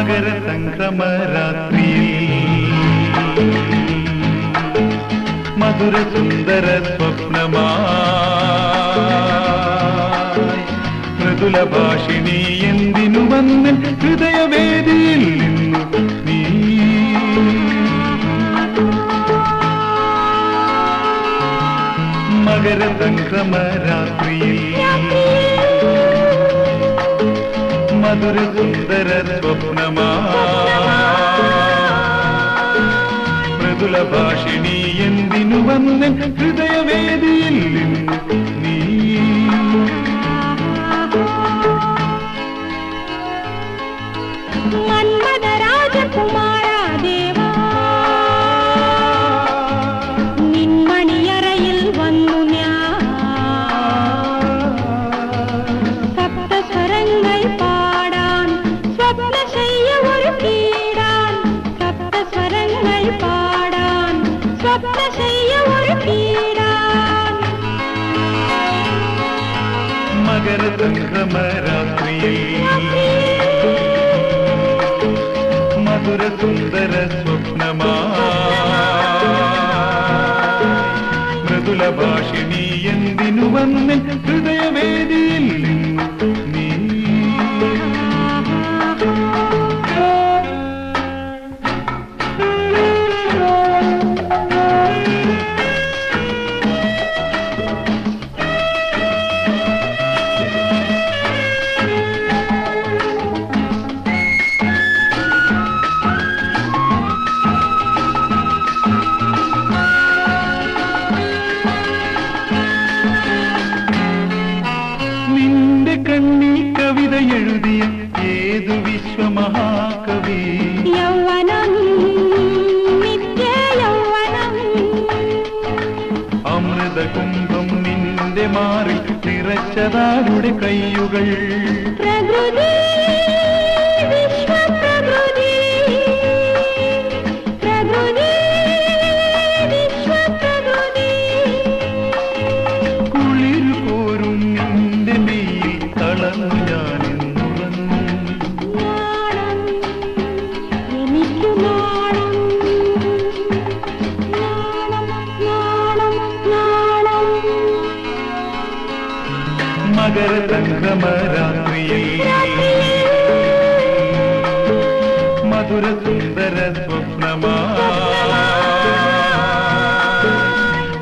മകര സംക്രമരാത്രിയിൽ മധുര സുന്ദര സ്വപ്നമായി മൃദുല ഭാഷിണി എന്തിനു വന്ന് ഹൃദയവേദിയിൽ നിന്നു നീ മകര സംക്രമരാത്രിയിൽ മധുര സുന്ദര സ്വപ്നമായി മൃദുല ഭാഷിണി എന്തിനു വന്ന് ഹൃദയവേദിയിൽ നിന്നു നീ മന്മഥരാജകുമാരാദേവാ നിന്മണിയറയിൽ വന്നു ഞാൻ സപ്തസ്വരങ്ങൾ പാടാൻ സ്വപ്നശയ്യ ഒരുക്കിയിടാൻ സപ്തസ്വരങ്ങൾ പാടാൻ സ്വപ്നശയ്യ ഒരുക്കിയിടാൻ മകര സംക്രമരാത്രിയിൽ മധുര സുന്ദര സ്വപ്നമായി മൃദുല ഭാഷിണി എന്തിനു വന്ന് ഹൃദയവേദിയിൽ നിന്നു നീ കണ്ണീ കവിത എഴുതിയ ഏതു വിശ്വമഹാകവി യൗവനം നിത്യ യൗവനം അമൃതകുംഭം നിന്റെ മാറി നിറച്ചതാരുടെ കയ്യുകൾ പ്രകൃതി വിശ്വപ്രകൃതി പ്രകൃതി വിശ്വപ്രകൃതി കുളിർ പോരും നിന്റെ മെയ്യിൽ തളർന്നു ഞാനെന്നുറങ്ങും നാണം എനിക്കു നാണം നാണം നാണം മകര സംക്രമരാത്രിയിൽ മധുര സുന്ദര സ്വപ്നമായി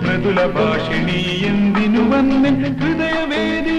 മൃദുല ഭാഷിണി എന്തിനു വന്ന് ഹൃദയവേദി